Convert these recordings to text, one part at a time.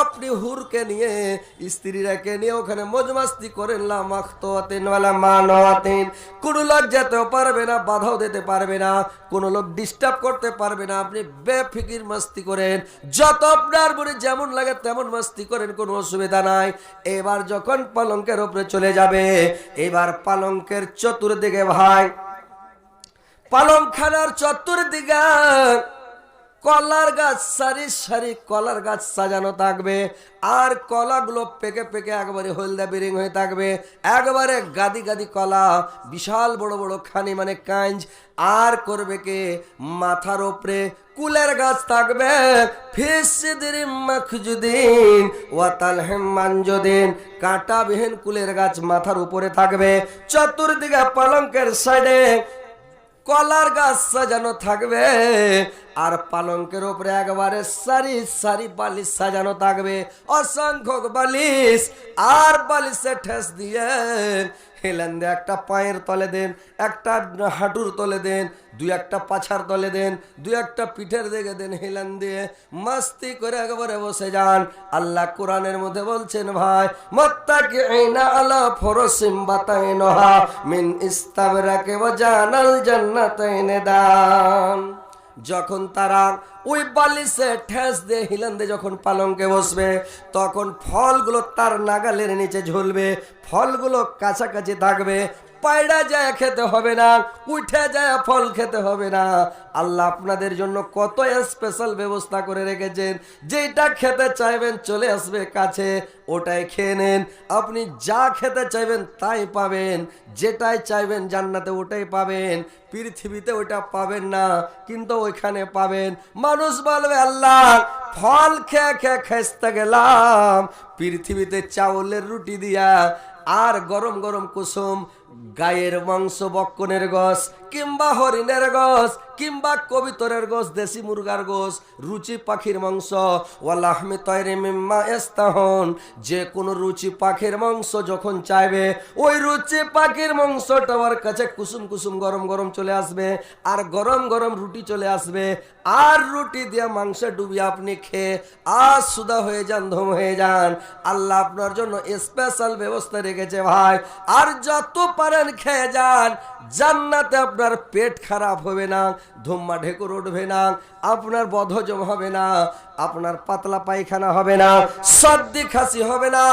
আপনি হুরকে নিয়ে স্ত্রীরাকে নিয়ে ওখানে মজমাস্তি করেন, লা মাখতুয়াতিন ওয়ালা মানওয়াতিন, কোনো লোক যেতেও পারবে না, বাধাও দিতে পারবে না, কোনো লোক ডিস্টার্ব করতে পারবে না। আপনি বেফিকির মাস্তি করেন, যত আপনার মনে যেমন লাগে তেমন মাস্তি করেন, কোনো অসুবিধা নাই। এবার যখন পালঙ্কের উপরে চলে যাবে, এবার পালঙ্কের চতুর্দিকে ভাই, পালংখানার চতুর্দিকে কলার গাছ, সারি সারি কলার গাছ সাজানো থাকবে, আর কলাগুলো পেকে পেকে একবারে হলদা বিরিং হয়ে থাকবে, একবারে গাদি গাদি কলা, বিশাল বড় বড় খানি মানে কাঞ্জ। আর করবে কে, মাথার উপরে কুলের গাছ থাকবে, ফিসদিরিম মাখজুদিন ওয়াতালহিম মানজুদিন, কাঁটাবিহীন কুলের গাছ মাথার উপরে থাকবে। চতুর্দিকে পালঙ্কের সাইডে কলার গাছ সাজানো থাকবে, আর পালঙ্কের উপরে একবারে সারি সারি বালিশ সাজানো থাকবে, অসংখ্য বালিশ। আর বালিশে ঠেস দিয়ে হেলেন দে, একটা পায়ের তলে দেন, একটা হাঁটুর তলে দেন, দুই একটা পাছার তলে দেন, দুই একটা পিঠের দিকে দেন, হেলেন দিয়ে মাস্তি করে একবারে বসে যান। আল্লাহ কোরআনের মধ্যে বলছেন ভাই, মুত্তাকিইনা আলা ফুরুসিম বাতাইনহা মিন ইস্তাবরাকে ওয়া জানাল জান্নাতাইন দান। যখন তারা ওই বালিশে ঠেস দিয়ে হিলান দিয়ে যখন পালঙ্কে বসবে, তখন ফলগুলো তার নাগালের নিচে ঝুলবে, ফলগুলো কাছাকাছি থাকবে, পায়রা যায় খেতে হবে না, উঠে যায় ফল খেতে হবে না। আল্লাহ আপনাদের জন্য কত স্পেশাল ব্যবস্থা করে রেখেছেন, যেটা খেতে চাইবেন চলে আসবে কাছে, ওটাই খেয়ে নেন। আপনি যা খেতে চাইবেন তাই পাবেন, যেটাই চাইবেন জান্নাতে ওটাই পাবেন, পৃথিবীতে ওটা পাবেন না, কিন্তু ওইখানে পাবেন। মানুষ বলবে আল্লাহ ফল খেয়ে খেয়ে খেসতে গেলাম, পৃথিবীতে চাউলের রুটি দিয়া আর গরম গরম কুসুম, গায়ের মাংস, বক্কনের গোস কিংবা হরিণের গোস কিংবা কবিতরের গোস, দেশি মুরগার গোস, রুচি পাখির মাংস, ওয়ালাহমি তয়রি মিম্মা ইস্তাহন, যে কোনো রুচি পাখির মাংস যখন চাইবে, ওই রুচি পাখির মাংসটা আমার কাছে কুসুম কুসুম গরম গরম চলে আসবে, আর গরম গরম রুটি চলে আসবে, আর রুটি দিয়ে মাংস ডুবিয়ে আপনি খেয়ে আজ সুদা হয়ে যান, ধম হয়ে যান। আল্লাহ আপনার জন্য স্পেশাল ব্যবস্থা রেখেছে ভাই, আর যত পারেন খেয়ে যান। জান্নাতে আপনার পেট খারাপ হবে না, ধুম্মা ঢেকুর উঠবে না, আপনার বদহজম হবে না, আপনার পাতলা পায়খানা হবে না, সর্দি খাসি হবে না,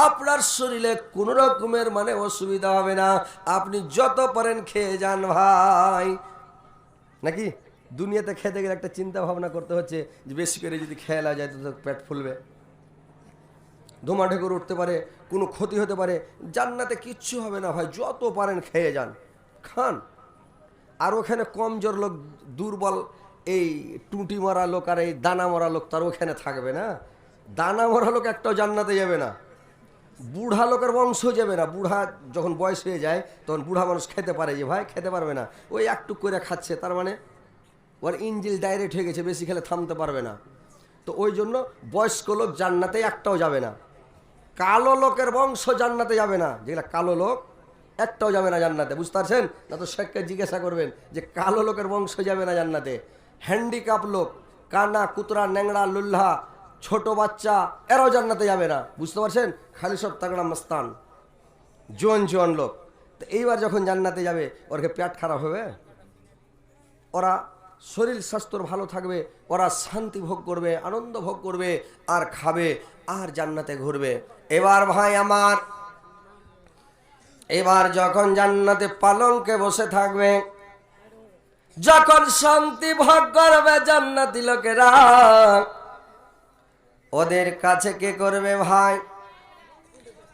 আপনার শরীরে কোন রকমের মানে অসুবিধা হবে না। আপনি যত পারেন খেয়ে যান ভাই। নাকি দুনিয়াতে খেতে গেলে একটা চিন্তা ভাবনা করতে হচ্ছে যে বেশি করে যদি খেলা যায় তো পেট ফুলবে, ধুমা ঢেকুর উঠতে পারে, কোনো ক্ষতি হতে পারে। জান্নাতে কিচ্ছু হবে না ভাই, যত পারেন খেয়ে যান, খান। আর ওখানে কমজোর লোক, দুর্বল, এই টুটি মারা লোক আর এই দানা মরা লোক তার ওখানে থাকবে না। দানা মরা লোক একটাও জান্নাতে যাবে না, বুড়া লোকের বংশ যাবে না। বুড়া যখন বয়স হয়ে যায় তখন বুড়া মানুষ খেতে পারে, যে ভাই খেতে পারবে না, ওই একটু করে খাচ্ছে, তার মানে ওর ইঞ্জিল ডাইরেক্ট হয়ে গেছে, বেশি খেলে থামতে পারবে না। তো ওই জন্য বয়স্ক লোক জান্নাতে একটাও যাবে না। কালো লোকের বংশ জান্নাতে যাবে না, যেগুলা কালো লোক একটাও যাবে না জান্নাতে, বুঝতে পারছেন না? তো শেখকে জিজ্ঞাসা করবেন যে কালো লোকের বংশ যাবে না জান্নাতে। হ্যান্ডিক্যাপ লোক, কানা, কুতরা, ন্যাংড়া, লুল্হা, ছোট বাচ্চা, এরাও জান্নাতে যাবে না, বুঝতে পারছেন? খালি সব তাগড়া মস্তান, জোয়ান জোয়ান লোক। তো এইবার যখন জান্নাতে যাবে, ওরকে পেট খারাপ হবে? ওরা শরীর স্বাস্থ্য ভালো থাকবে, ওরা শান্তি ভোগ করবে, আনন্দ ভোগ করবে, আর খাবে, আর জান্নাতে ঘুরবে। এবার ভাই আমার, এবার যখন জান্নাতে পালঙ্কে বসে থাকবে, যখন শান্তি ভোগ করবে জান্নাতি লোকেরা, ওদের কাছে কে করবে ভাই?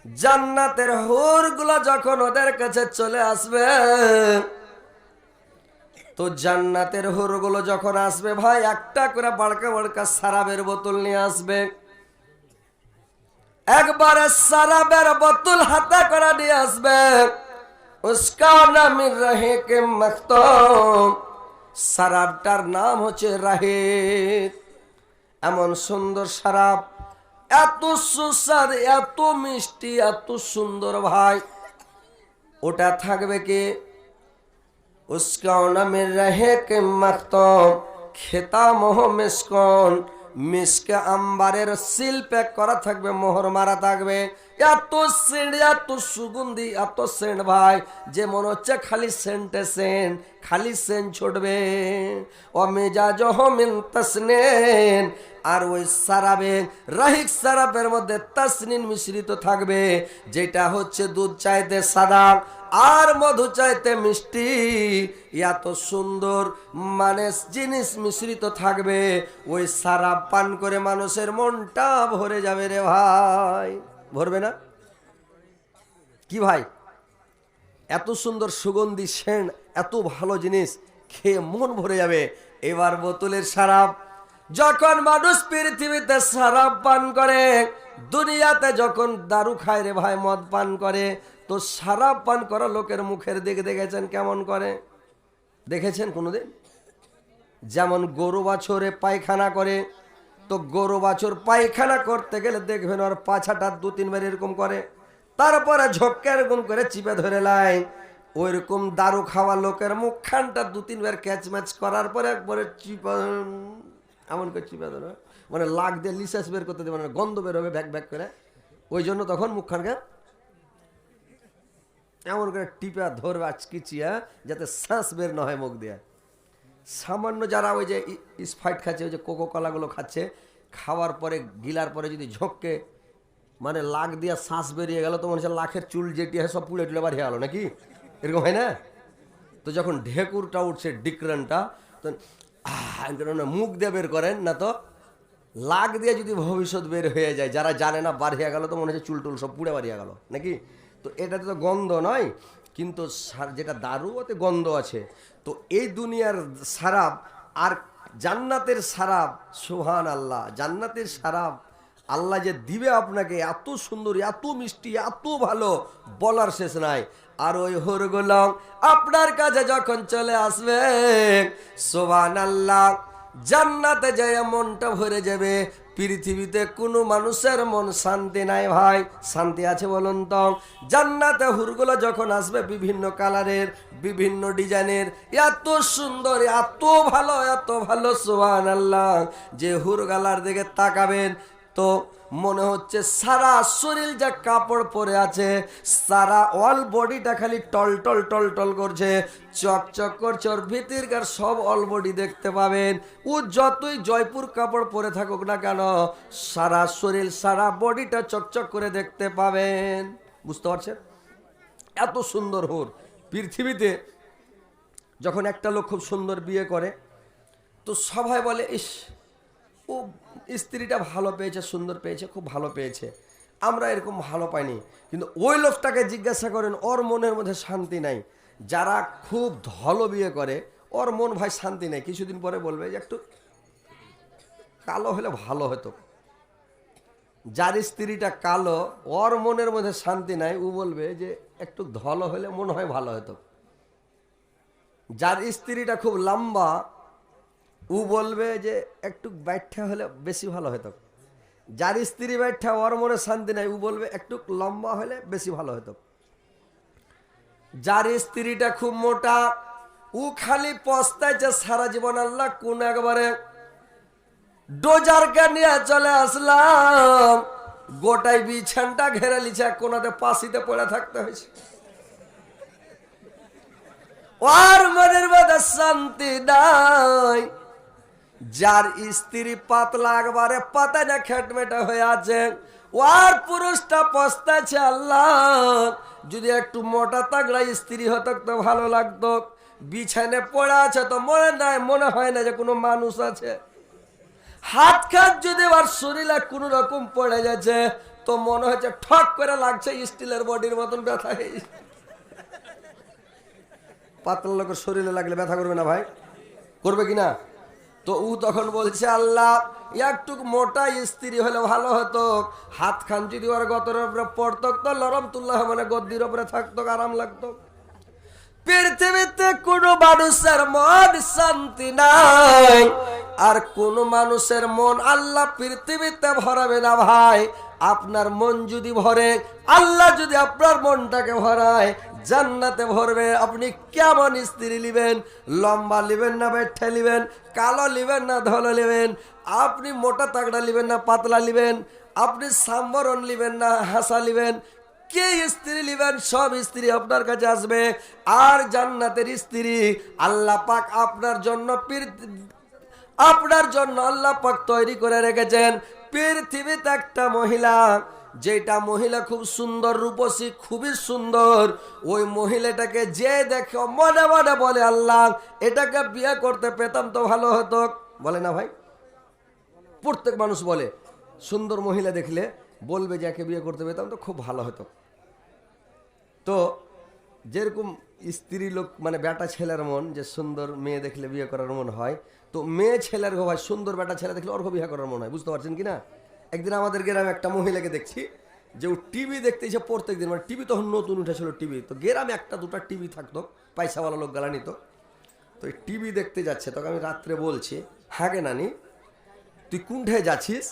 জান্নাতের হুরগুলো যখন ওদের কাছে চলে আসবে, তো জান্নাতের হুরগুলো যখন আসবে ভাই, একটা করে বড়কা বড়কা শরাবের বোতল নিয়ে আসবে। একবারে শরাবের বোতল হাতে করে নিয়ে আসবে। উসকা নাম রাহিক মখতুম, শরাবটার নাম হচ্ছে রাহিক। এমন সুন্দর শরাব, এত সুস্বাদু, এত মিষ্টি, এত সুন্দর ভাই। ওটা থাকবে কি? उसका नाम रहे के मख्तूम, खितामुहु मिस्कुन, মিশকে আম্বারের সিল প্যাক করা থাকবে, মোহর মারা থাকবে। এত সেন্ট, এত সুগন্ধি, এত সেন্ট ভাই, যে মনে হচ্ছে খালি সেন্টে সেন্ট, খালি সেন্ট ছুটবে। ও মেজাজহ মিন তাসনিন, আর ওই সারাবে, রাহিক সারাবের মধ্যে তাসনিন মিশ্রিত থাকবে, যেটা হচ্ছে দুধ চাইতে সাদা আর মধু চাইতে মিষ্টি। এত সুন্দর মানে জিনিস মিশ্রিত থাকবে, ওই সারাব পান করে মানুষের মনটা ভরে যাবে রে ভাই। ভরবে না কি ভাই? এত সুন্দর সুগন্ধি সেন্ট, এত ভালো জিনিস খেয়ে মন ভরে যাবে। এবার বোতলের সারাব, যখন মানুষ পৃথিবীতে সারাব পান করে, দুনিয়াতে যখন দারু খায় রে ভাই, মদ পান করে, তো সারাব পান করা লোকের মুখের দিকে দেখেছেন কেমন করে? দেখেছেন কোনোদিন? যেমন গরু বাছরে পায়খানা করে, তো গরু বাছর পায়খানা করতে গেলে দেখবেন ওর পাছাটা 2-3 বার এরকম করে, তারপরে ঝক্কা এরকম করে চিপে ধরে লাই। ওইরকম দারু খাওয়া লোকের মুখখানটা 2-3 বার ক্যাচ ম্যাচ করার পরে একবারে চিপা, এমন করে চিপে ধরে, মানে লাগ দিয়ে লিসাস বের করতে দেবে, মানে গন্ধ বের হবে ব্যাক ব্যাক করে। ওই জন্য তখন মুখখানকে এমন করে টিপা ধরবে আচকিচিয়া, যাতে শ্বাস বের না হয় মুখ দিয়ে। সামান্য যারা ওই যে স্প্রাইট খাচ্ছে, ওই যে কোকো কলাগুলো খাচ্ছে, খাওয়ার পরে গিলার পরে যদি ঝোঁককে মানে লাগ দিয়া শ্বাস বেরিয়ে গেল, তো মনে হচ্ছে লাখের চুল যেটি হয় সব পুড়ে টুলে বাড়িয়ে গেল নাকি, এরকম হয় না? তো যখন ঢেকুরটা উঠছে ডিক্রানটা, তো মুখ দিয়ে বের করেন না, তো লাগ দিয়ে যদি ভবিষ্যৎ বের হয়ে যায়, যারা জানে না বাড়িয়ে গেল, তো মনে হচ্ছে চুল টুল সব পুড়ে বাড়িয়ে গেল নাকি। তো এটাতে তো গন্ধ নয়, কিন্তু যেটা দারু ওতে গন্ধ আছে। তো এই দুনিয়ার সারাব আর জান্নাতের সারাব, সুবহান আল্লাহ, জান্নাতের সারাব আল্লাহ যে দিবে আপনাকে, এত সুন্দর, এত মিষ্টি, এত ভালো, বলার শেষ নাই। আর ওই হুরগুলো আপনার কাছে যখন চলে আসবে, সুবহান আল্লাহ, জান্নাতে যায় মনটা ভরে যাবে। পৃথিবীতে কোনো মানুষের মন শান্তি নাই ভাই, শান্তি আছে বলুন তো? জান্নাতে হুরগুলো যখন আসবে বিভিন্ন কালারের, বিভিন্ন ডিজাইনের, এত সুন্দর, এত ভালো, এত ভালো, সুবহানাল্লাহ, যে হুরগালার দিকে তাকাবেন তো মনে হচ্ছে সারা শরীর যা কাপড় পরে আছে, সারা অল বডিটা খালি টল টল টল টল করছে, চকচক করছে, ওর ভিতরকার সব অল বডি দেখতে পাবেন। ও যতই জয়পুর কাপড় পরে থাকুক না কেন, সারা শরীর, সারা বডিটা চকচক করে দেখতে পাবেন। বুঝতে পারছেন? এত সুন্দর হুর। পৃথিবীতে যখন একটা লোক খুব সুন্দর বিয়ে করে, তো সবাই বলে, ইস, ও স্ত্রীটা ভালো পেয়েছে, সুন্দর পেয়েছে, খুব ভালো পেয়েছে, আমরা এরকম ভালো পাইনি। কিন্তু ওই লোকটাকে জিজ্ঞাসা করেন, ওর মনের মধ্যে শান্তি নাই। যারা খুব ধলো বিয়ে করে, ওর মন ভাই শান্তি নেই, কিছুদিন পরে বলবে যে একটু কালো হলে ভালো হতো। যার স্ত্রীটা কালো, ওর মনের মধ্যে শান্তি নাই, ও বলবে যে একটু ধলো হলে মনে হয় ভালো হতো। যার স্ত্রীটা খুব লম্বা, ও বলবে যে একটু ব্যাঠা হলে বেশি ভালো হতো। যার স্ত্রী ব্যাঠা, ওর মনে শান্তি নাই, ও বলবে একটু লম্বা হলে বেশি ভালো হতো। যার স্ত্রীটা খুব মোটা, ও খালি পস্তাইছে সারা জীবন, আল্লাহ কোন একবারে ডোজারকে নিয়ে চলে আসলাম, গোটাই বিছানটা ঘেরে লিছে, কোনাতে পাশিতে পড়ে থাকতে হয়েছে। ওর মনের মধ্যে শান্তি নাই। যার স্ত্রী পাতলা, একবারে পাতা না খেটমেটা হয়ে আছে, ওর পুরুষটা পস্তাছে, আল্লাহ যদি একটু মোটা তাগড়া স্ত্রী হতো তো ভালো লাগতো। বিছানে পড়ে আছে তো মনে হয় না যে কোনো মানুষ আছে। হাত খাত যদি আর শরীরে কোনো রকম পড়ে গেছে, তো মনে হচ্ছে ঠক করে লাগছে, স্টিলের বডির মতন ব্যথা। পাতলা লোকের শরীরে লাগলে ব্যথা করবে না ভাই? করবে কিনা? তো ও তখন বলছে, আল্লাহ একটু মোটা স্ত্রী হলে ভালো হতো, হাত খান যদি ওর গতর উপরে পড়তো, তো লরম তুল্লাহ মানে গদ্দির উপরে থাকতো, আরাম লাগতো। পৃথিবীতে কোন মানুষের মন শান্তি নাই, আর কোন মানুষের মন আল্লাহ পৃথিবীতে ভরাবে না ভাই। আপনার মন যদি ভরে, আল্লাহ যদি আপনার মনটাকে ভরায়, জান্নাতে ভরবে। আপনি কেমন স্ত্রী লিবেন? লম্বা লিবেন না বেঠা লিবেন? কালো লিবেন না ধলো লিবেন? আপনি মোটা তাগড়া নিবেন না পাতলা নিবেন, আপনি সাম্বরণ নিবেন না হাসা নিবেন, কে স্ত্রী নিবেন সব স্ত্রী আপনার কাছে আসবে। আর জান্নাতের স্ত্রী আল্লাহ পাক আপনার জন্য আল্লাহ পাক তৈরি করে রেখেছেন। পৃথিবীতে একটা মহিলা, যেটা মহিলা খুব সুন্দর রূপসী, খুবই সুন্দর, ওই মহিলাটাকে যে দেখে মনে মনে বলে আল্লাহ এটাকে বিয়ে করতে পেতাম তো ভালো হতো, বলে না ভাই? প্রত্যেক মানুষ বলে, সুন্দর মহিলা দেখলে বলবে যে একে বিয়ে করতে পেতাম তো খুব ভালো হতো। তো যেরকম স্ত্রী লোক মানে বেটা ছেলের মন, যে সুন্দর মেয়ে দেখলে বিয়ে করার মন হয়, তো মেয়ে ছেলের ভাই সুন্দর বেটা ছেলে দেখলে ওর বিয়ে করার মন হয়। বুঝতে পারছেন কিনা? একদিন আমাদের গ্রামে একটা মহিলাকে দেখছি যে ও টিভি দেখতে এসে প্রত্যেক দিন, মানে টিভি তখন নতুন উঠেছিল টিভি, তো গ্রামে একটা দুটা টিভি থাকতো, পয়সাওয়ালা লোক গালা নিত, তো এই টিভি দেখতে যাচ্ছে। তখন আমি রাত্রে বলছি, হাগে নানি তুই কোনটায় যাচ্ছিস?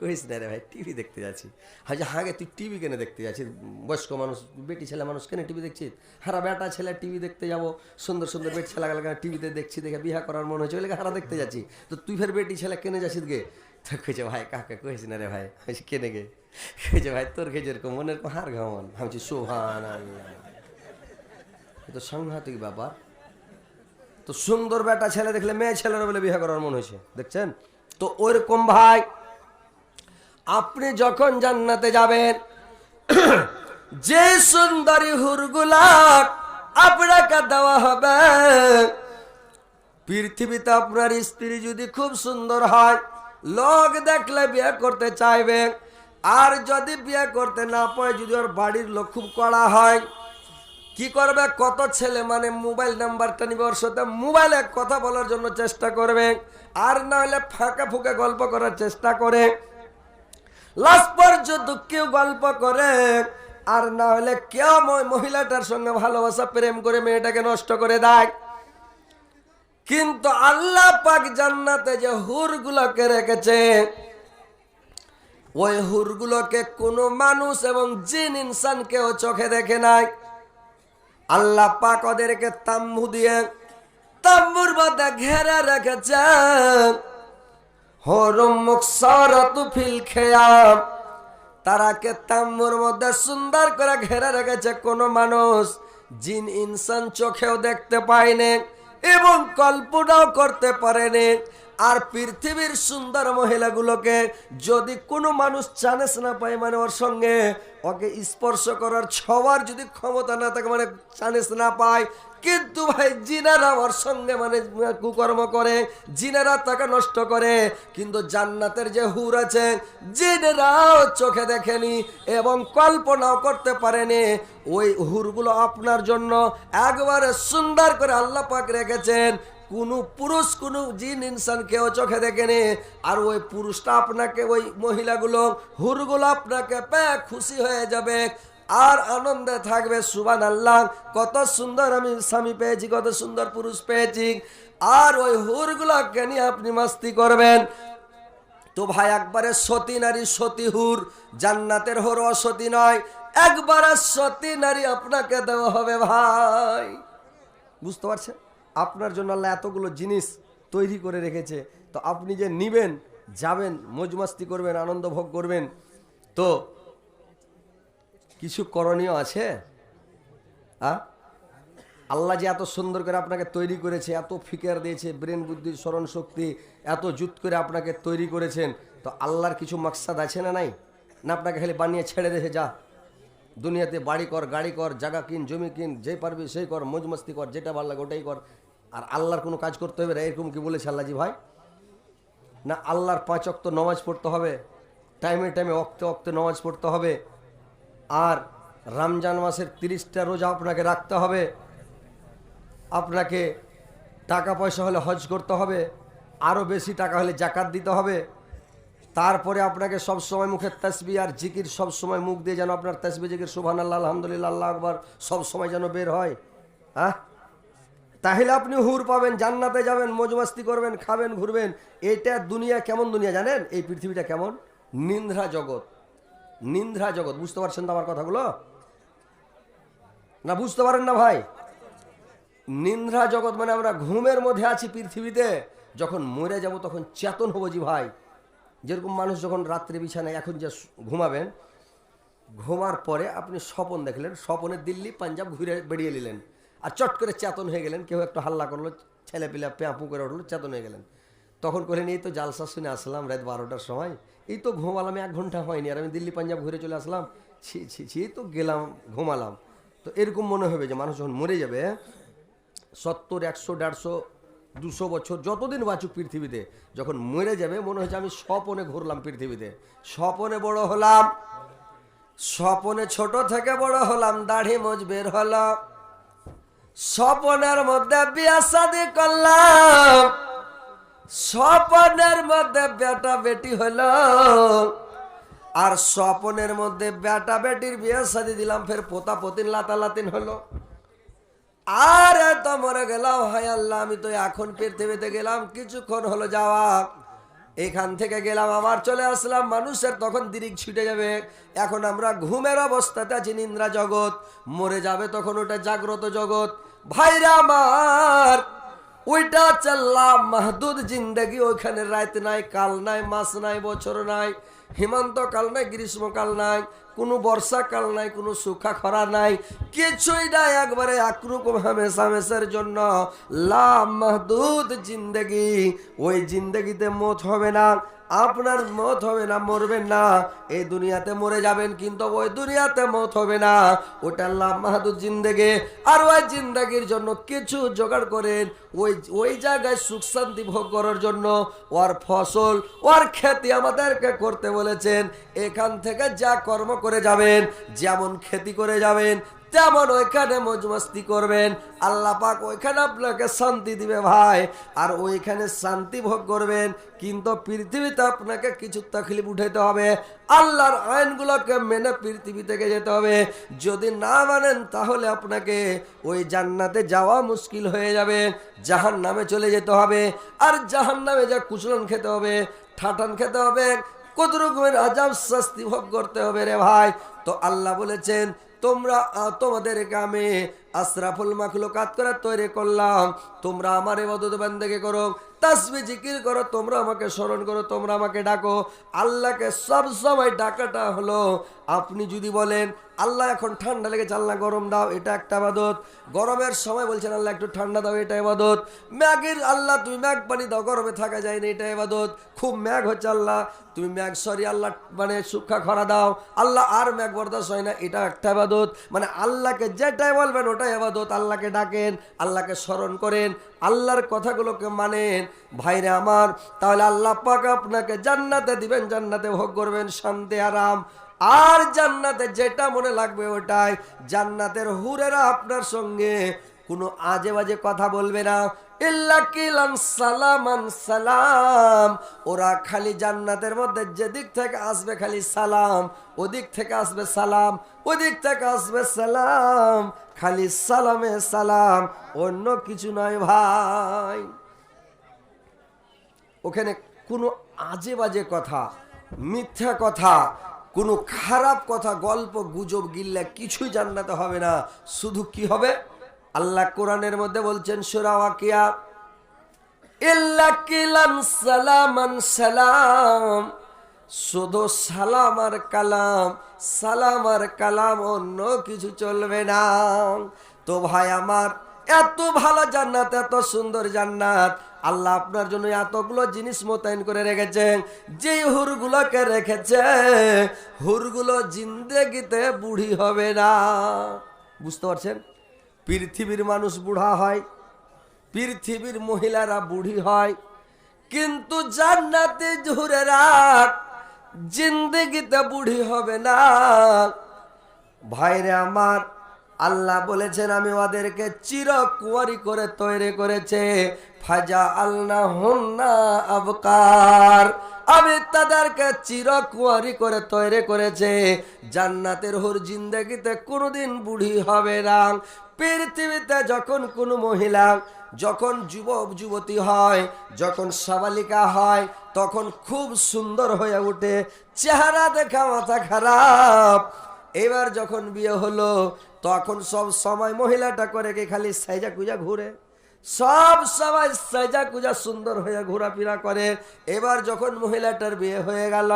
কইস না রে ভাই, টিভি দেখতে যাচ্ছি। হ্যাঁ হাগে তুই টিভি কেন দেখতে যাচ্ছিস? বয়স্ক মানুষ বেটি ছেলে মানুষ কেন টিভি দেখছিস? হারা বেটা ছেলে টিভি দেখতে যাবো, সুন্দর সুন্দর বেটি ছেলে গেলে টিভিতে দেখছি, দেখে বিহা করার মনে হয়েছে, ওই হারা দেখতে যাচ্ছি, তো তুই ফের বেটি ছেলে কেনে যাচ্ছিস গে? তো কইছে ভাই কাকে কইস না রে ভাই, কেনে গে? কইছে ভাই তোর খেয়ে যেরকম মনের হার ঘামন। আমি সোহান আল্লাহ, তো সাংঘাতিক ব্যাপার। তো সুন্দর বেটা ছেলে দেখলে মেয়ে ছেলেরা বলে বিয়ে করার মন হয়েছে, দেখছেন তো? ওইরকম ভাই আপনি যখন জান্নাতে যাবেন, যে সুন্দরী হুরগুলা আপনাকে দেওয়া হবে, পৃথিবীতে আপনার স্ত্রী যদি খুব সুন্দর হয়, লোক দেখলে বিয়ে করতে চাইবে। আর যদি বিয়ে করতে না পারে, যদি ওর বাড়ির লোক খুব কড়া হয়, কি করবে? কত ছেলে মানে মোবাইল নাম্বারটা নিবে, ওর সাথে মোবাইলে কথা বলার জন্য চেষ্টা করবে, আর না হলে ফাঁকা ফুঁকা গল্প করার চেষ্টা করে, লাস্ট পর্যন্ত কেউ গল্প করে, আর না হলে কেউ মহিলাটার সঙ্গে ভালোবাসা প্রেম করে মেয়েটাকে নষ্ট করে দেয়। কিন্তু আল্লাহ পাক জান্নাতে যে হুরগুলোকে রেখেছে, ওই হুরগুলোকে কোনো মানুষ এবং জিন ইনসান কেউ চোখে দেখে নাই। আল্লাহ পাক ওদেরকে তাম্বু দিয়ে তাম্বুর মধ্যে ঘেরা রেখেছে। হরম মুকসারাতু ফিল খেয়াম, তারাকে তাম্বুর মধ্যে সুন্দর করে ঘেরা রেখেছে, কোনো মানুষ জিন ইনসান চোখেও দেখতে পায়নি এবং কল্পনাও করতে পারেনি। আর পৃথিবীর সুন্দর মহিলাগুলোকে যদি কোনো মানুষ চান্স না পায়, মানে ওর সঙ্গে ওকে স্পর্শ করার ছোঁয়ার যদি ক্ষমতা না থাকে, মানে চান্স না পায়, কিন্তু ভাই জিনারা ওর সঙ্গে মানে কুকর্ম করে, জিনারা তাকে নষ্ট করে। কিন্তু জান্নাতের যে হুর আছে, জিনেরাও চোখে দেখেনি এবং কল্পনাও করতে পারেনি। ওই হুরগুলো আপনার জন্য একবারে সুন্দর করে আল্লাহ পাক রেখেছেন। কোনো পুরুষ কোনো জিন ইনসান কেউ চোখে দেখেনি। আর ওই পুরুষটা আপনাকে, ওই মহিলাগুলো হুরগুলো আপনাকে পেয়ে খুশি হয়ে যাবে আর আনন্দে থাকবে। সুবহানাল্লাহ, কত সুন্দর আমি স্বামী পেয়েছি, কত সুন্দর পুরুষ পেয়েছি। আর ওই হুরগুলোকে নিয়ে আপনি মাস্তি করবেন। তো ভাই একবারে সতী নারী, সতী হুর, জান্নাতের হুর অসতী নয়, একবারে সতী নারী আপনাকে দেওয়া হবে ভাই। বুঝতে পারছেন? আপনার জন্য আল্লাহ এতগুলো জিনিস তৈরি করে রেখেছে, তো আপনি যে নিবেন, যাবেন, মজমাস্তি করবেন, আনন্দ ভোগ করবেন, তো কিছু করণীয় আছে। আল্লাহ যে এত সুন্দর করে আপনাকে তৈরি করেছে, এত ফিকার দিয়েছে, ব্রেন বুদ্ধির স্মরণ শক্তি এত জুত করে আপনাকে তৈরি করেছেন, তো আল্লাহর কিছু মাকসাদ আছে না নাই? না আপনাকে খালি বানিয়ে ছেড়ে দেখে যা, দুনিয়াতে বাড়ি কর, গাড়ি কর, জায়গা কিন, জমি কিন, যেই পারবি সেই কর, মজমস্তি কর, যেটা ভালো লাগে ওটাই কর, আর আল্লাহর কোনো কাজ করতে হবে না, এরকম কি বলেছে আল্লাহজি ভাই? না, আল্লাহর 5 ওয়াক্ত নামাজ পড়তে হবে, টাইমে টাইমে ওয়াক্তে ওয়াক্তে নামাজ পড়তে হবে, আর রমজান মাসের 30টা রোজা আপনাকে রাখতে হবে, আপনাকে টাকা পয়সা হলে হজ করতে হবে, আরও বেশি টাকা হলে জাকাত দিতে হবে, তারপরে আপনাকে সব সময় মুখের তাসবিহ আর জিকির সব সময় মুখ দিয়ে যেন আপনার তাসবিহ জিকির সুবহানাল্লাহ, আলহামদুলিল্লাহ, আল্লাহু আকবার সব সময় যেন বের হয়। তাহলে আপনি হুর পাবেন, জান্নাতে যাবেন, মজমাস্তি করবেন, খাবেন, ঘুরবেন। এটা দুনিয়া কেমন দুনিয়া জানেন? এই পৃথিবীটা কেমন নিন্দ্রা জগৎ, নিন্দ্রা জগৎ। বুঝতে পারছেন তো আমার কথাগুলো? না বুঝতে পারেন না ভাই? নিন্দ্রা জগৎ মানে আমরা ঘুমের মধ্যে আছি পৃথিবীতে, যখন মরে যাব তখন চেতন হবো জি ভাই। যেরকম মানুষ যখন রাত্রে বিছানায় এখন যে ঘুমাবেন, ঘুমার পরে আপনি স্বপন দেখলেন, স্বপনে দিল্লি পাঞ্জাব ঘুরে বেরিয়ে নিলেন, আর চট করে চেতন হয়ে গেলেন, কেউ একটু হাল্লা করলো, ছেলে পিলা পেঁপু করে উঠলো, চেতন হয়ে গেলেন। তখন করলেন এই তো জালসা শুনে আসলাম রাত 12টার সময়, এই তো ঘুমালাম, 1 ঘন্টা হয়নি আর আমি দিল্লি পাঞ্জাব ঘুরে চলে আসলাম, ছি ছি ছি তো গেলাম ঘুমালাম। তো এরকম মনে হবে যে মানুষ যখন মরে যাবে 70, 100, 150, 200 বছর যতদিন বাঁচুক পৃথিবীতে, যখন মরে যাবে মনে হচ্ছে আমি স্বপনে ঘুরলাম পৃথিবীতে, স্বপনে বড় হলাম, স্বপনে ছোট থেকে বড় হলাম, দাড়ি মোজ বের হলো, স্বপনের মধ্যে বিয়া শাদী করলাম, স্বপনের মধ্যে বেটা বেটি হলো, আর স্বপনের মধ্যে বেটা বেটির বিয়া শাদী দিলাম, ফের পোতা পতিন লাতালাতিন হলো। আর এত মরে গেলাম, হায় আল্লাহ আমি তো এখন পৃথিবীতে গেলাম, কিছুক্ষণ হলো যাওয়া, এখান থেকে গেলাম আবার চলে আসলাম। মানুষের তখন দিরিক ছুটে যাবে, এখন আমরা ঘুমের অবস্থাতে আছি, নিদ্রা জগৎ, মরে যাবে তখন ওটা জাগ্রত জগৎ। ভাইরা আমার, ওইটা চাল্লাম মাহদুদ জিন্দেগি, ওইখানে রাত নাই, কাল নাই, মাস নাই, বছর নাই, হেমন্তকাল নাই, গ্রীষ্মকাল নাই, কোনো বর্ষাকাল নাই, কোনো সুখা খরা নাই, কিছুই নাই, একবারে একরকম হামেশামেশের জন্য লা মাহদুদ জিন্দেগি। ওই জিন্দেগিতে মত হবে না, আপনার মত হবে না, মরবেন না, এই দুনিয়াতে মরে যাবেন কিন্তু ওই দুনিয়াতে মত হবে না, ওটা লা মাহদুদ জিন্দেগি। আর ওই জিন্দেগির জন্য কিছু জোগাড় করেন, ওই জায়গায় সুখ শান্তি ভোগ করার জন্য ওর ফসল, ওর খেতি আমাদেরকে করতে বলেছেন। এখান থেকে যা কর্ম করে যাবেন, যেমন খেতি করে যাবেন, তেমন ওইখানে মজমস্তি করবেন, আল্লাহ পাক ওইখানে আপনাকে শান্তি দিবে ভাই, আর ওইখানে শান্তি ভোগ করবেন। কিন্তু পৃথিবীতে আপনাকে কিছু তাকলিফ উঠাইতে হবে, আল্লাহর আইনগুলোকে মেনে পৃথিবী থেকে যেতে হবে। যদি না মানেন তাহলে আপনাকে ওই জান্নাতে যাওয়া মুশকিল হয়ে যাবে, জাহান্নামে চলে যেতে হবে। আর জাহান্নামে যা কুচলন খেতে হবে, ঠাটান খেতে হবে, কত রকমের আযাব শাস্তি ভোগ করতে হবে রে ভাই। তো আল্লাহ বলেছেন তোমরা তোমাদেরকে আমি আশরাফুল মাখলুকাত করে তৈরি করলাম, তোমরা আমার ইবাদত বান্দেগি করো, তাসবিহ জিকির করো, তোমরা আমাকে স্মরণ করো, তোমরা আমাকে ডাকো। আল্লাহকে সব সময় ডাকাটা হলো, আপনি যদি বলেন আল্লাহ এখন ঠান্ডা লেগেছে, আল্লাহ গরম দাও, এটা একটা ইবাদত। গরমের সময় বলছেন আল্লাহ একটু ঠান্ডা দাও, এটা ইবাদত। ম্যাগের আল্লাহ তুমি ম্যাগ পানি দাও, গরমে থাকা যায় না, এটা ইবাদত। খুব ম্যাগ হচ্ছে আল্লাহ তুমি ম্যাগ সরি আল্লাহ মানে সুখা খরা দাও, আল্লাহ আর ম্যাগ বরদাস্ত হয় না, এটা একটা ইবাদত। মানে আল্লাহকে যেটাই বলবেন ওটাই ইবাদত। আল্লাহকে ডাকেন, আল্লাহকে স্মরণ করেন, আল্লাহর কথাগুলোকে মানেন ভাইরে আমার, তাহলে আল্লাহ পাক আপনাকে জান্নাতে দিবেন, জান্নাতে ভোগ করবেন শান্তি আরাম। আর জান্নাতে যেটা মনে লাগবে ওটাই, জান্নাতের হুরেরা আপনার সঙ্গে কোনো আজে বাজে কথা বলবে না, ইল্লা কিলান সালামান সালাম। ওরা খালি জান্নাতের মধ্যে যেদিক থেকে আসবে খালি সালাম, ওদিক থেকে আসবে সালাম, ওদিক থেকে আসবে সালাম, খালি সালামে সালাম, অন্য কিছু নয় ভাই। ওখানে কোনো আজে বাজে কথা, মিথ্যা কথা, কোনো খারাপ কথা, গল্প গুজব গিল্লা কিছুই জান্নাতে হবে না। শুধু কি হবে, আল্লাহ কোরআনের মধ্যে বলছেন সূরা ওয়াকিয়া, ইল্লা কিলান সালামান সালাম, শুধু সালাম আর কালাম, সালাম আর কালাম, অন্য কিছু চলবে না। তো ভাই আমার, এত ভালো জান্নাত, এত সুন্দর জান্নাত, আল্লাহ আপনার জন্য এতগুলো জিনিস মোতায়েন করে রেখেছেন। যে হুরগুলোকে রেখেছে, হুরগুলো জিন্দেগিতে বুড়ি হবে না। বুঝতে পারছেন? পৃথিবীর মানুষ বুড়া হয়, পৃথিবীর মহিলারা বুড়ি হয়, কিন্তু জান্নাতে হুরেরা জিন্দেগিতে বুড়ি হবে না। ভাইরে আমার, আল্লাহ বলেছেন আমি ওদেরকে চিরকুয়ারি করে তৈরি করেছে, ফাজা আল্লাহ হুন্না আবকার, আমি তাদেরকে চিরকুয়ারি করে তৈরি করেছে। জান্নাতের হুর জিন্দেগিতে কোনোদিন বুড়ি হবে না। পৃথিবীতে যখন কোনো মহিলা যখন যুবক যুবতী হয়, যখন সাবালিকা হয়, তখন খুব সুন্দর হয়ে ওঠে, চেহারা দেখা মাথা খারাপ। এবার যখন বিয়ে হলো, তখন সব সময় মহিলাটা করে কি খালি সাইজা কুজা ঘুরে, সব সবাই সাজা কুজা সুন্দর হয়ে ঘোরাফেরা করে। এবার যখন মহিলাটার বিয়ে হয়ে গেল,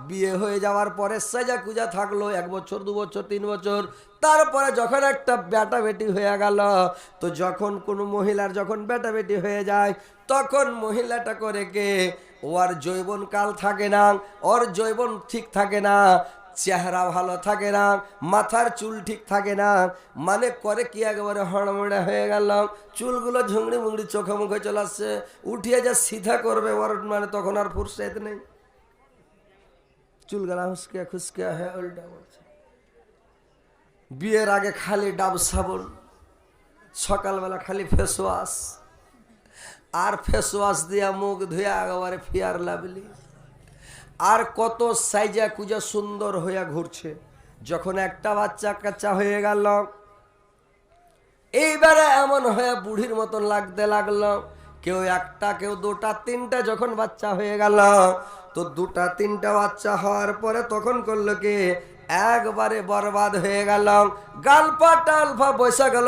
বিয়ে হয়ে যাওয়ার পরে সাজা কুজা থাকলো 1 বছর 2 বছর 3 বছর, তারপরে যখন একটা বেটা বেটি হয়ে গেল, তো যখন কোনো মহিলার যখন বেটা বেটি হয়ে যায় তখন মহিলাটা করে কে, ওর যৌবন কাল থাকে না, ওর যৌবন ঠিক থাকে না, চেহারা ভালো থাকে না, মাথার চুল ঠিক থাকে না, মানে করে কি একেবারে হড়মড়ে হয়ে গেল, চুলগুলো ঝুংড়ি মুংড়ি চোখে মুখে চলে আসছে, উঠিয়ে যা সিধা করবে ওর মানে তখন আর ফুরসত নেই, চুলগুলা হুসকে খুসকে হ্যাঁ উল্টা বলছে। বিয়ের আগে খালি ডাব সাবুন, সকালবেলা খালি ফেস ওয়াশ, আর ফেস ওয়াশ দিয়া মুখ ধুয়া একেবারে ফিয়ার লাভলি, আর কত সাইজা কুজা সুন্দর হইয়া ঘুরছে। যখন একটা বাচ্চা কাচ্চা হয়ে গেল, এইবারে এমন হয়ে বুড়ির মতন লাগতে লাগলো। কেউ একটা, কেউ দুটা, তিনটা যখন বাচ্চা হয়ে গেল, তো 2-3টা বাচ্চা হওয়ার পরে তখন করলো কি, একবারে বরবাদ হয়ে গেল, গালপা টালফা বসে গেল,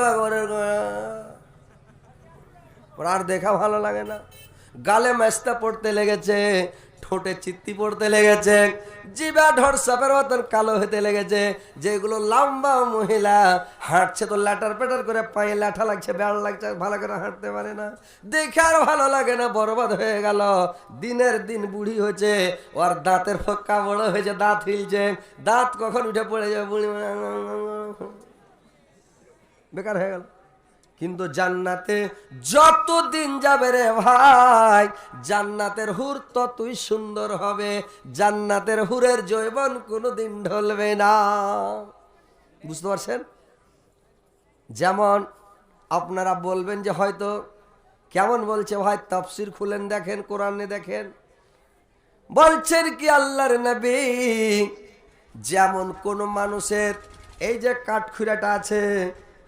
আর দেখা ভালো লাগে না, গালে মেস্তা পড়তে লেগেছে, ঠোঁটে চিত্তি পড়তে লেগেছে, জিবা ঢর সাপের মতন কালো হতে লেগেছে। যেগুলো লম্বা মহিলা হাঁটছে তো ল্যাটার পেটার করে পায়ে ল্যাঠা লাগছে, বেড় লাগছে, ভালো করে হাঁটতে পারে না, দেখে আর ভালো লাগে না, বরবাদ হয়ে গেল। দিনের দিন বুড়ি হয়েছে, ওর দাঁতের ফক্কা বড় হয়েছে, দাঁত হিলছে, দাঁত কখন উঠে পড়ে যাবে, বুড়ি বেকার হয়ে গেল। কিন্তু জান্নাতে যতদিন যাবে রে ভাই, জান্নাতের হুর ততই সুন্দর হবে, জান্নাতের হুরের যৌবন কোনোদিন ঢলবে না। বুঝতে পারছেন? যেমন আপনারা বলবেন যে হয়তো কেমন বলছে ভাই, তাফসীর খুলেন দেখেন, কোরআনে দেখেন, বলছেন কি আল্লাহর নবী, যেমন কোন মানুষের এই যে কাঠখুড়াটা আছে,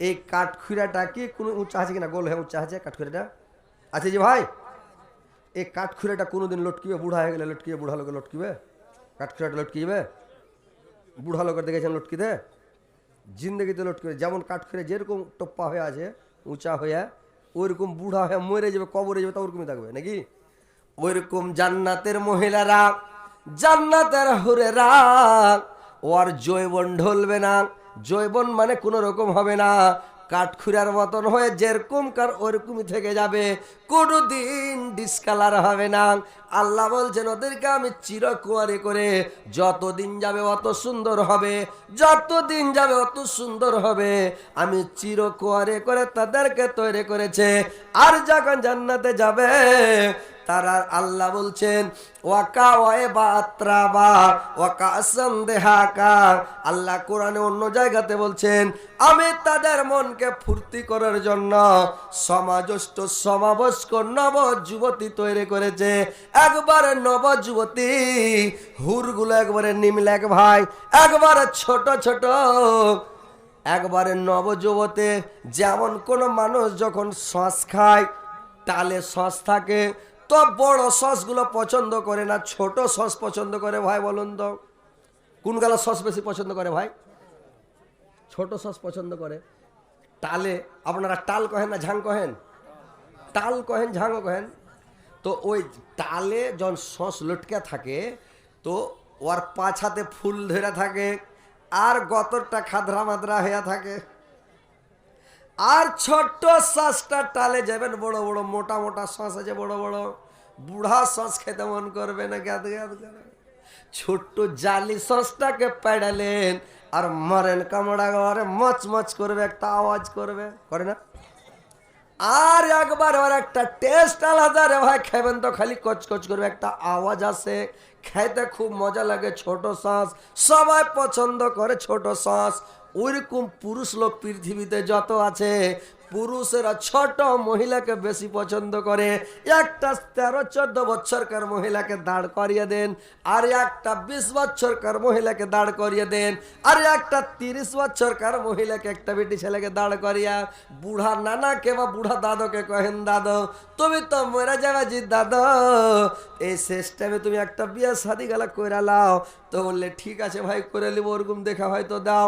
এই কাঠখুড়াটা কি কোনো উঁচা আছে কিনা, গোল হয়ে উঁচা আছে কাঠখুড়াটা আছে যে ভাই, এই কাঠখুড়াটা কোনোদিন লটকিবে, বুড়া হয়ে গেলে লটকিবে, বুড়া লোকের লটকিবে, কাঠখুড়াটা লটকিবে, বুড়া লোকের দেখেছেন লটকিতে, জিন্দগিতে লটকিবে। যেমন কাঠখুড়া যেরকম টপ্পা হয়ে আছে উঁচা হয়ে, ওইরকম বুড়া হয়ে মরে যাবে, কবরে যাবে, তা ওরকমই থাকবে নাকি। ওইরকম জান্নাতের মহিলারা, জান্নাতের হুরেরা, ওর যৌবন ঢলবে না, যৌবন মানে কোনো রকম হবে না, কাঠখুড়ার মতন হয়ে যেরকম কার ওরকমই থেকে যাবে, কোনোদিন ডিসকালার হবে না। আল্লাহ বলছেন ওদেরকে আমি চিরকুয়ারি করে, যতদিন যাবে অত সুন্দর হবে, যতদিন যাবে অত সুন্দর হবে, আমি চিরকুয়ারি করে তাদেরকে তৈরি করেছে। আর যখন জান্নাতে যাবে তারা আল্লাহ বলছেন ওয়াকা ওয়ে বাত্রাবা ওয়াকা সন্দেহাকা, আল্লাহ কোরআনে অন্য জায়গাতে বলছেন আমি তাদের মনকে ফুর্তি করার জন্য সমাজস্থ সমাবস্ক নব যুবতী তৈরি করেছে। একবারে নব যুবতী হুরগুলো একবারে নিমলেক ভাই, একবারে ছোট ছোট, একবারে নবযুবতে। যেমন কোন মানুষ যখন সস খায়, তালে সস থাকে, তো বড় সসগুলো পছন্দ করে না, ছোট সস পছন্দ করে। ভাই বলুন তো কোন গালা সস বেশি পছন্দ করে ভাই? ছোট সস পছন্দ করে। টালে আপনারা টাল কহেন না ঝাং কহেন? টাল কহেন, ঝাংও কহেন। তো ওই টালে যখন সস লটকে থাকে, তো ওর পাছাতে ফুল ধরে থাকে, আর গতরটা খাদরা মাদরা হয়ে থাকে। আর ছোট্ট সসটা টালে যাবেন, বড় বড় মোটা মোটা সস আছে, বড় বড়, বুড়া সস খেতে মন করবে না, গাদ গাদ করে। ছোট্ট জালি সসটাকে পেড়ালেন আর মারেন, কামড়া ঘরে মচ মচ করবে, একটা আওয়াজ করবে, করে না? আর একবার ওর একটা টেস্ট আলাদা রে ভাই, খাবেন তো খালি কচকচ করবে, একটা আওয়াজ আসে, খাইতে খুব মজা লাগে। ছোট সস সবাই পছন্দ করে, ছোট সস। ওইরকম পুরুষ লোক পৃথিবীতে যত আছে, পুরুষেরা ছোট মহিলাকে বেশি পছন্দ করে। একটা 13-14 বছরকার মহিলাকে দাঁড় করিয়ে দেন, আর একটা 20 বছরকার মহিলাকে দাঁড় করিয়ে দেন, আর একটা 30 বছরকার মহিলাকে, একটা বেটি ছেলেকে দাঁড় করিয়া বুড়া নানাকে বা বুড়া দাদুকে কহেন দাদু তুমি তো মরে যাবে জি দাদু, এই শেষ টাইমে তুমি একটা বিয়ে শাদি গেলা কইরা লাও। তো বললে ঠিক আছে ভাই করে নিব, ওরকম দেখা হয়তো দাও।